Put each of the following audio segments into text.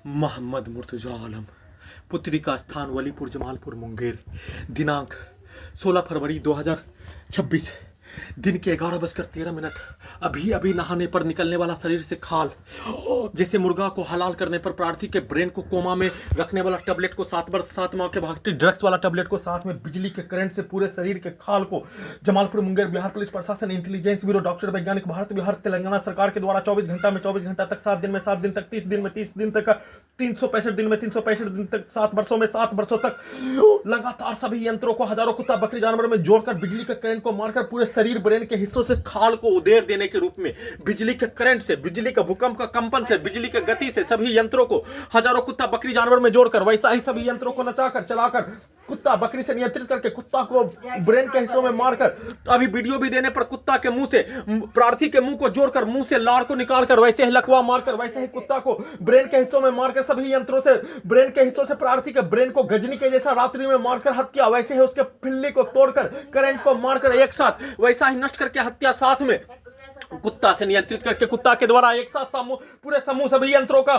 मोहम्मद मुर्तजा आलम, पुत्री का स्थान वलीपुर जमालपुर मुंगेर, दिनांक 16 फरवरी 2026, दिन के 11:13। अभी अभी नहाने पर निकलने वाला शरीर से खाल, जैसे मुर्गा को हलाल करने पर प्रार्थी के ब्रेन को कोमा में रखने वाला टैबलेट को 7 माह के भागती ड्रग्स वाला टैबलेट को साथ में बिजली के करंट से पूरे शरीर के खाल को जमालपुर मुंगेर बिहार पुलिस प्रशासन इंटेलिजेंस ब्यूरो डॉक्टर वैज्ञानिक भारत बिहार तेलंगाना सरकार के द्वारा 24 घंटा में 24 घंटा तक 7 दिन में 7 दिन तक 30 दिन में 30 दिन तक 365 दिन में 365 दिन तक 7 वर्षों में 7 वर्षों तक लगातार सभी यंत्रों को हजारों कुत्ता बकरी जानवर में जोड़कर बिजली के करंट को मारकर पूरे शरीर ब्रेन के हिस्सों से खाल को उदेर देने के रूप में बिजली के करंट से, बिजली का भूकंप का कंपन से, बिजली के गति से सभी यंत्रों को हजारों कुत्ता बकरी जानवर में जोड़कर वैसा ही सभी यंत्रों को नचाकर चलाकर कुत्ता बकरी से नियंत्रित करके कुत्ता को ब्रेन के हिस्सों में मारकर अभी वीडियो भी देने पर कुत्ता के मुंह से प्रार्थी के मुंह को जोड़कर मुंह से लार को निकालकर वैसे ही लकवा मारकर वैसे ही कुत्ता को ब्रेन के हिस्सों में मारकर सभी यंत्रों से ब्रेन के हिस्सों से प्रार्थी के ब्रेन को गजनी के जैसा रात्रि में मारकर हत्या, वैसे ही उसके फिल्ली को तोड़कर करंट को मारकर एक साथ वैसा ही नष्ट करके हत्या, साथ में कुत्ता से नियंत्रित करके कुत्ता के द्वारा एक साथ पूरे समूह सभी यंत्रों का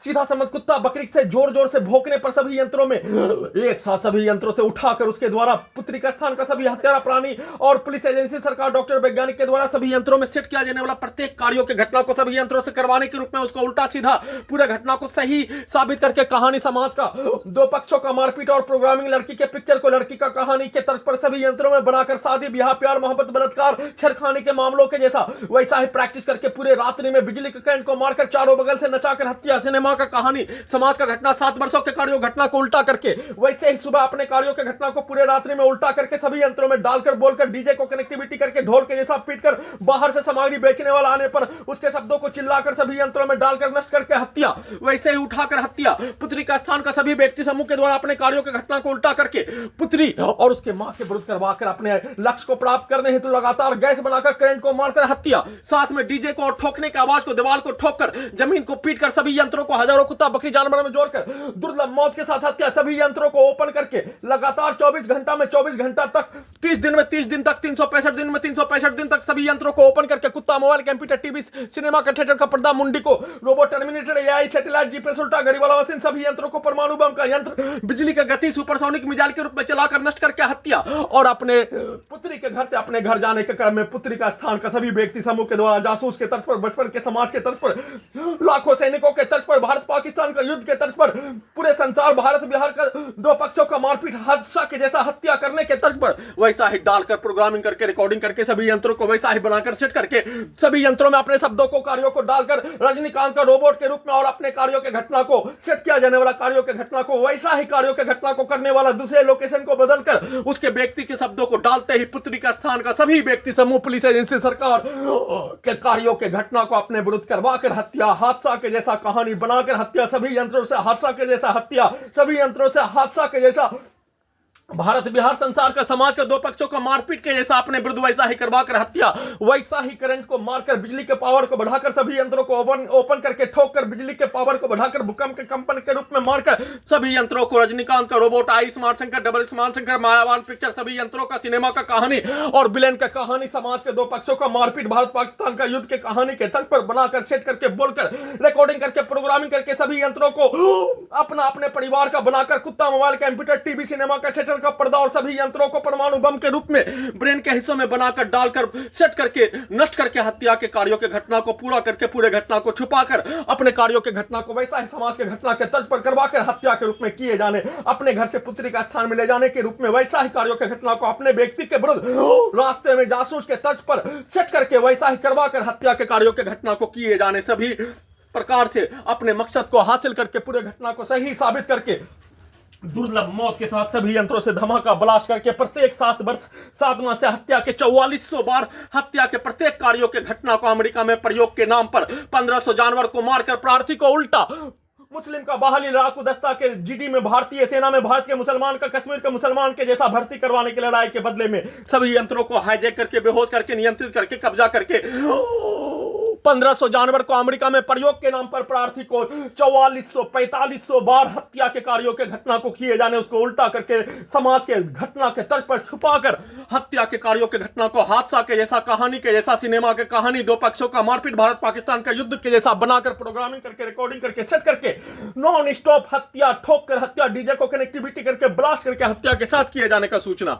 सीधा समझ कुत्ता बकरी से जोर जोर से भौंकने पर सभी यंत्रों में एक साथ सभी यंत्रों से उठाकर उसके द्वारा पुत्री का स्थान का सभी हत्यारा प्राणी और पुलिस एजेंसी सरकार डॉक्टर वैज्ञानिक के द्वारा सभी यंत्रों में सेट किया जाने वाला प्रत्येक कार्यों के घटना को सभी यंत्रों से करवाने के रूप में उसको उल्टा सीधा पूरे घटना को सही साबित करके कहानी समाज का दो पक्षों का मारपीट और प्रोग्रामिंग लड़की के पिक्चर को लड़की का कहानी के तर्ज पर सभी यंत्रों में बनाकर शादी ब्याह प्यार मोहब्बत बलात्कार छेड़खानी के मामलों के जैसा वैसा ही प्रैक्टिस करके पूरे रात्रि में बिजली के करंट को मारकर चारों बगल से नचाकर हत्या, सिनेमा का कहानी समाज का घटना 7 वर्षों के कार्यों घटना को उल्टा करके वैसे ही सुबह अपने कार्यों के घटना को पूरे रात्रि में उल्टा करके सभी यंत्रों में डालकर बोलकर डीजे को कनेक्टिविटी करके ढोल के जैसा पीटकर बाहर से सामग्री बेचने वाला आने पर उसके शब्दों को चिल्लाकर सभी यंत्रों में डालकर नष्ट करके हत्या, वैसे ही उठाकर हत्या, पुत्री का स्थान का सभी व्यक्ति समूह के द्वारा अपने कार्यों के घटना को उल्टा करके पुत्री और उसके मां के विरुद्ध करवाकर अपने लक्ष्य को प्राप्त करने हेतु लगातार गैस बनाकर करंट को मारकर हत्या, साथ में डीजे को ठोकने की आवाज को दीवार को ठोककर जमीन को पीटकर सभी यंत्रों को हजारों कुत्ता बकरी जानवर में जोड़कर दुर्लभ मौत के साथ हत्या, सभी यंत्रों को ओपन करके लगातार 24 घंटा में 24 घंटा तक 30 दिन में 30 दिन तक 365 दिन में 365 दिन तक सभी यंत्रों को ओपन करके कुत्ता मोबाइल कंप्यूटर टीवी सिनेमा का थिएटर का पर्दा मुंडी को robot terminator AI satellite GPS उल्टा घड़ी वाला मशीन सभी यंत्रों को परमाणु बम का यंत्र बिजली का गति सुपरसोनिक मिसाइल के रूप में चलाकर नष्ट करके हत्या और अपने पुत्री के घर से अपने घर जाने के क्रम में पुत्री का स्थान का सभी व्यक्ति समूह के द्वारा जासूस के तर्ज पर बचपन के समाज के तर्ज पर लाखों सैनिकों के तर्ज पर भारत पाकिस्तान का युद्ध के तर्ज पर पूरे संसार भारत बिहार का दो पक्षों का मारपीट हादसा के जैसा हत्या करने के तर्ज पर वैसा ही डालकर प्रोग्रामिंग करके रिकॉर्डिंग करके सभी यंत्रों को वैसा ही बनाकर सेट करके सभी यंत्रों में अपने शब्दों को कार्यों को डालकर रजनीकांत का रोबोट के रूप में और अपने कार्यों के घटना को सेट किया जाने वाला कार्यों के घटना को वैसा ही कार्यों के घटना को करने वाला दूसरे लोकेशन को बदलकर उसके व्यक्ति के शब्दों को डालते ही पुत्री का स्थान का सभी व्यक्ति समूह पुलिस एजेंसी सरकार के कार्यों के घटना को अपने विरुद्ध करवाकर हत्या, हादसा के जैसा कहानी बनाकर हत्या, सभी यंत्रों से हादसा के जैसा हत्या, सभी यंत्रों से हादसा के जैसा भारत बिहार संसार का समाज का दो पक्षों का मारपीट के जैसा अपने विरुद्ध वैसा ही करवाकर हत्या, वैसा ही करंट को मारकर बिजली के पावर को बढ़ाकर सभी यंत्रों को ओपन करके ठोककर बिजली के पावर को बढ़ाकर भूकंप के कंपन के रूप में मारकर सभी यंत्रों को रजनीकांत का robot I smart Shankar double smart Shankar Mayavan picture सभी यंत्रों का सिनेमा का कहानी और विलेन का कहानी समाज के दो पक्षों का मारपीट भारत पाकिस्तान का युद्ध के कहानी के तर्ज पर बनाकर सेट करके बोलकर रिकॉर्डिंग करके प्रोग्रामिंग करके सभी यंत्रों को अपना अपने परिवार का बनाकर कुत्ता मोबाइल कंप्यूटर टीवी सिनेमा का थिएटर का पर्दा और सभी यंत्रों को परमाणु बम के रूप में ब्रेन के हिस्सों में बनाकर डालकर सेट करके नष्ट करके हत्या के कार्यों के घटना को पूरा करके पूरे घटना को छुपाकर अपने कार्यों के घटना को वैसा ही समाज के घटना के तर्ज पर करवाकर हत्या के रूप में किए जाने अपने घर से पुत्री का स्थान में ले जाने के रूप में वैसा ही कार्यों के घटना को अपने व्यक्ति के विरुद्ध रास्ते में जासूस के तर्ज पर सेट करके वैसा ही करवाकर हत्या के कार्यों के घटना को किए जाने सभी प्रकार से अपने मकसद को हासिल करके पूरे घटना को सही साबित करके दुर्लभ मौत के साथ सभी यंत्रों से धमाका ब्लास्ट करके प्रत्येक 7 वर्ष 7 माह से हत्या के 4400 बार हत्या के प्रत्येक कार्यों के घटना को अमेरिका में प्रयोग के नाम पर 1500 जानवर को मारकर प्रार्थी को उल्टा मुस्लिम का बहाली लड़ाकू दस्ता के जीडी में भारतीय सेना में भारत के मुसलमान का कश्मीर के मुसलमान के जैसा भर्ती करवाने की लड़ाई के बदले में सभी यंत्रों को हाईजैक करके बेहोश करके नियंत्रित करके कब्जा करके 1500 जानवर को अमेरिका में प्रयोग के नाम पर प्रार्थी को 4400-4500 बार हत्या के कार्यों के घटना को किए जाने, उसको उल्टा करके समाज के घटना के तर्ज पर छुपाकर हत्या के कार्यों के घटना को हादसा के जैसा, कहानी के जैसा, सिनेमा के कहानी, दो पक्षों का मारपीट, भारत पाकिस्तान का युद्ध के जैसा बनाकर, प्रोग्रामिंग करके, रिकॉर्डिंग करके, सेट करके, नॉन स्टॉप हत्या, ठोक कर हत्या, डीजे को कनेक्टिविटी करके, ब्लास्ट करके हत्या के साथ किए जाने का सूचना